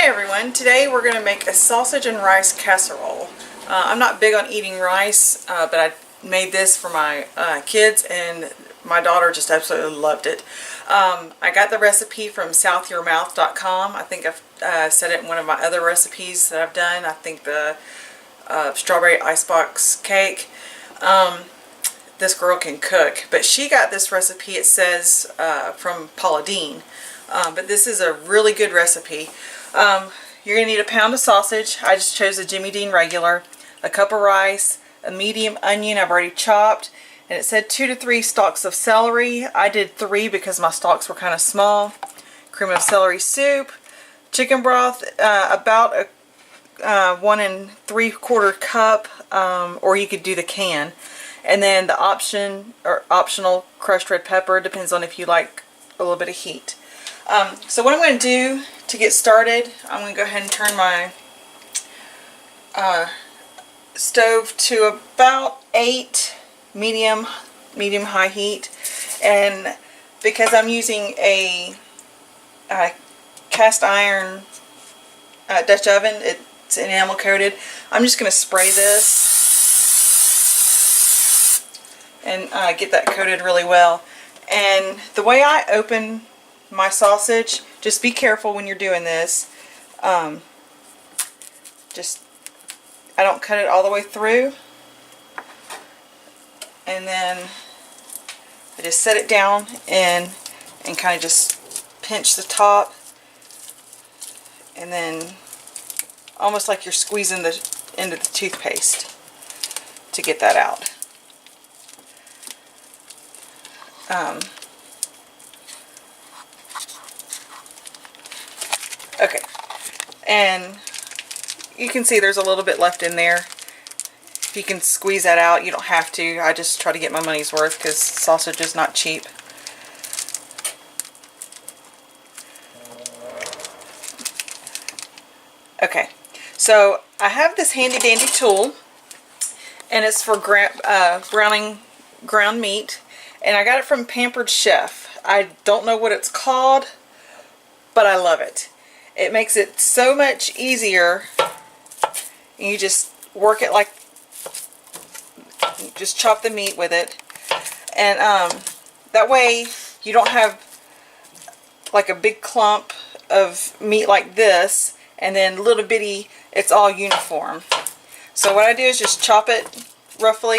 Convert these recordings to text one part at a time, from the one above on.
everyone, today we're going to make a sausage and rice casserole. I'm not big on eating rice, but I made this for my kids and my daughter just absolutely loved it. I got the recipe from southyourmouth.com. I think I've said it in one of my other recipes that I've done. I think the strawberry icebox cake. This girl can cook, but she got this recipe, it says, from Paula Deen. But this is a really good recipe. You're going to need a pound of sausage. I just chose a Jimmy Dean regular, a cup of rice, a medium onion I've already chopped, and it said 2 to 3 stalks of celery. I did 3 because my stalks were kind of small. Cream of celery soup, chicken broth, about a 1 3/4 cup, or you could do the can, and then the optional crushed red pepper. Depends on if you like a little bit of heat. So what I'm going to do to get started, I'm going to go ahead and turn my stove to about 8 medium high heat, and because I'm using a cast iron Dutch oven, it's enamel coated, I'm just going to spray this and get that coated really well. And the way I open my sausage, just be careful when you're doing this. I don't cut it all the way through, and then I just set it down and kind of just pinch the top, and then almost like you're squeezing the end of the toothpaste to get that out. Okay, and you can see there's a little bit left in there. If you can squeeze that out, you don't have to. I just try to get my money's worth because sausage is not cheap. Okay, so I have this handy dandy tool, and it's for browning ground meat, and I got it from Pampered Chef. I don't know what it's called, but I love it. It makes it so much easier. You just work it like, just chop the meat with it, and that way you don't have like a big clump of meat like this and then little bitty, it's all uniform. So what I do is just chop it roughly,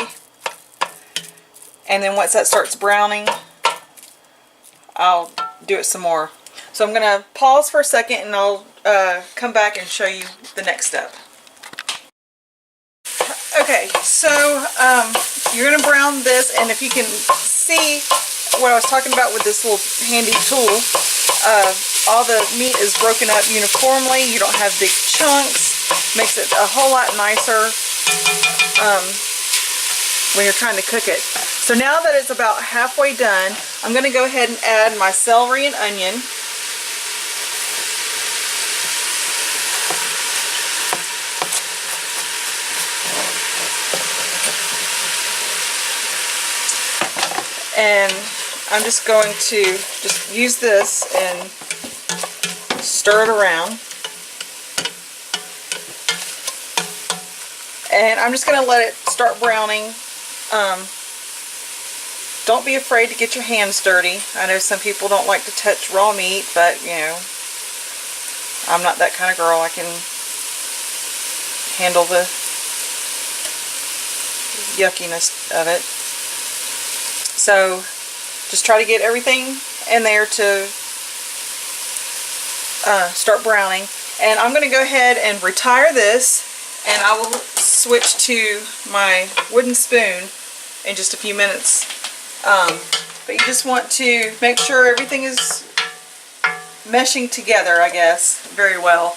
and then once that starts browning, I'll do it some more. So I'm going to pause for a second, and I'll come back and show you the next step. Okay, so you're going to brown this, and if you can see what I was talking about with this little handy tool, all the meat is broken up uniformly. You don't have big chunks. Makes it a whole lot nicer when you're trying to cook it. So now that it's about halfway done, I'm going to go ahead and add my celery and onion. And I'm just going to just use this and stir it around. And I'm just going to let it start browning. Don't be afraid to get your hands dirty. I know some people don't like to touch raw meat, but you know, I'm not that kind of girl. I can handle the yuckiness of it. So just try to get everything in there to start browning. And I'm going to go ahead and retire this, and I will switch to my wooden spoon in just a few minutes. But you just want to make sure everything is meshing together, I guess, very well,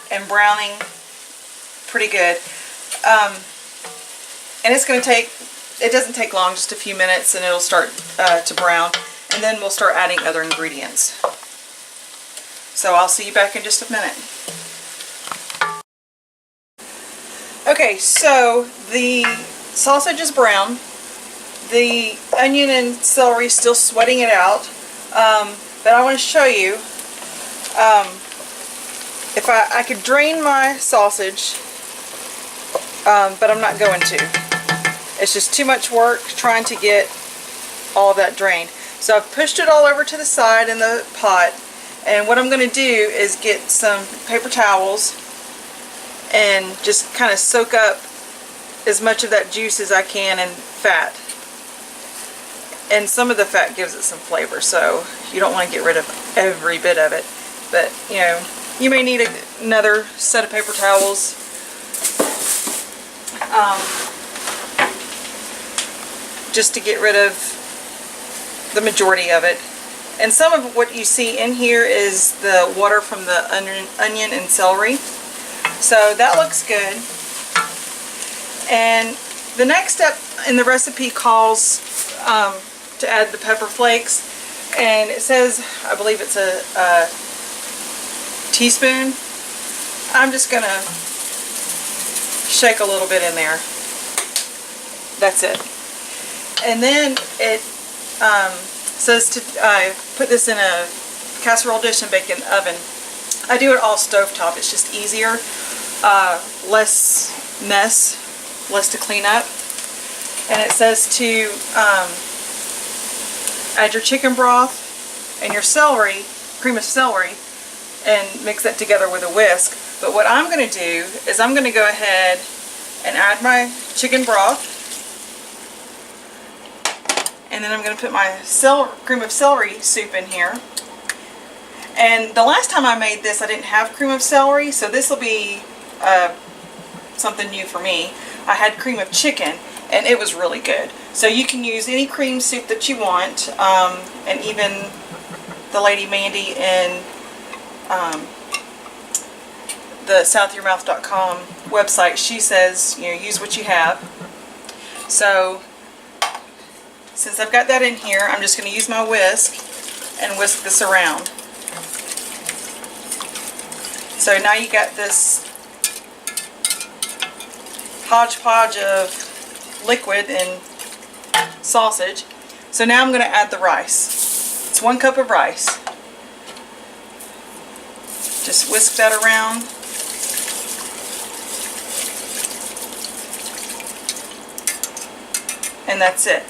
and browning pretty good. And it's going to take, it doesn't take long, just a few minutes, and it'll start to brown, and then we'll start adding other ingredients. So I'll see you back in just a minute. Okay, so the sausage is brown. The onion and celery is still sweating it out, but I want to show you If I could drain my sausage, but I'm not going to. It's just too much work trying to get all of that drained. So I've pushed it all over to the side in the pot, and what I'm going to do is get some paper towels and just kind of soak up as much of that juice as I can in fat. And some of the fat gives it some flavor, so you don't want to get rid of every bit of it. But, you know, you may need another set of paper towels. Just to get rid of the majority of it. And some of what you see in here is the water from the onion and celery. So that looks good. And the next step in the recipe calls to add the pepper flakes, and it says, I believe it's a teaspoon. I'm just gonna shake a little bit in there. That's it. And then it says to put this in a casserole dish and bake in the oven. I do it all stovetop. It's just easier, less mess, less to clean up. And it says to add your chicken broth and your celery, cream of celery, and mix that together with a whisk. But what I'm going to do is I'm going to go ahead and add my chicken broth, and then I'm going to put my cream of celery soup in here. And the last time I made this I didn't have cream of celery, so this will be something new for me. I had cream of chicken, and it was really good. So you can use any cream soup that you want, and even the lady Mandy in the southyourmouth.com website, she says, you know, use what you have. So since I've got that in here, I'm just going to use my whisk and whisk this around. So now you got this hodgepodge of liquid and sausage. So now I'm going to add the rice. It's 1 cup of rice. Just whisk that around. And that's it.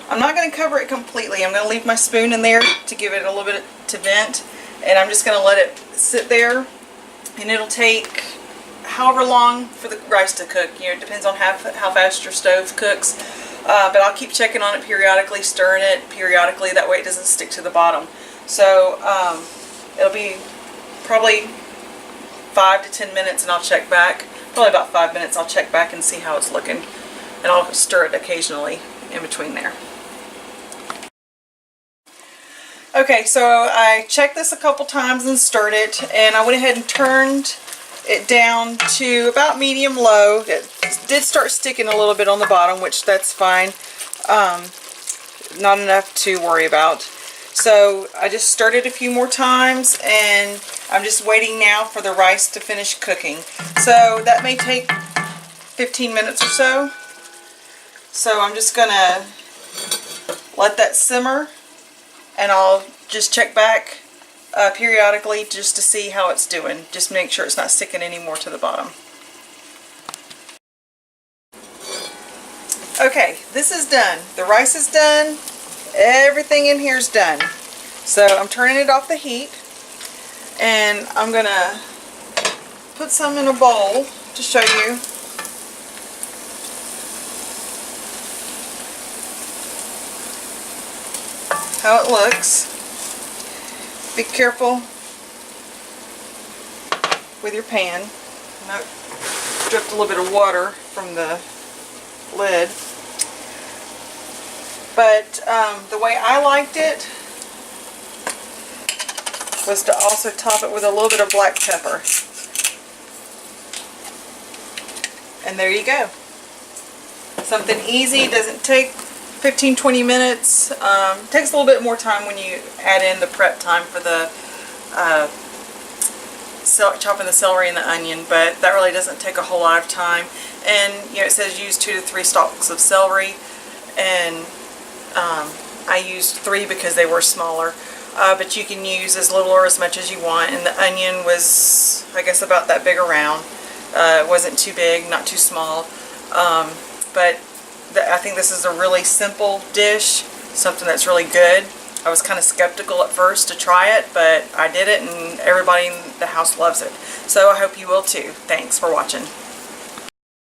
I'm not going to cover it completely. I'm going to leave my spoon in there to give it a little bit to vent, and I'm just going to let it sit there, and it'll take however long for the rice to cook. You know, it depends on how fast your stove cooks, but I'll keep checking on it periodically, stirring it periodically, that way it doesn't stick to the bottom. So it'll be probably 5 to 10 minutes, and I'll check back. Probably about 5 minutes. I'll check back and see how it's looking, and I'll stir it occasionally in between there. Okay, so I checked this a couple times and stirred it, and I went ahead and turned it down to about medium low. It did start sticking a little bit on the bottom, which that's fine. Not enough to worry about. So I just stirred it a few more times, and I'm just waiting now for the rice to finish cooking. So that may take 15 minutes or so. So I'm just gonna let that simmer, and I'll just check back periodically just to see how it's doing. Just make sure it's not sticking any more to the bottom. Okay, this is done. The rice is done. Everything in here is done. So I'm turning it off the heat, and I'm gonna put some in a bowl to show you. How it looks. Be careful with your pan. Not dripped a little bit of water from the lid. But the way I liked it was to also top it with a little bit of black pepper. And there you go. Something easy, doesn't take 15-20 minutes. Takes a little bit more time when you add in the prep time for the chopping the celery and the onion, but that really doesn't take a whole lot of time. And you know, it says use 2 to 3 stalks of celery, and I used 3 because they were smaller. but you can use as little or as much as you want. And the onion was, I guess, about that big around. It wasn't too big, not too small. But I think this is a really simple dish, something that's really good. I was kind of skeptical at first to try it, but I did it and everybody in the house loves it. So I hope you will too. Thanks for watching.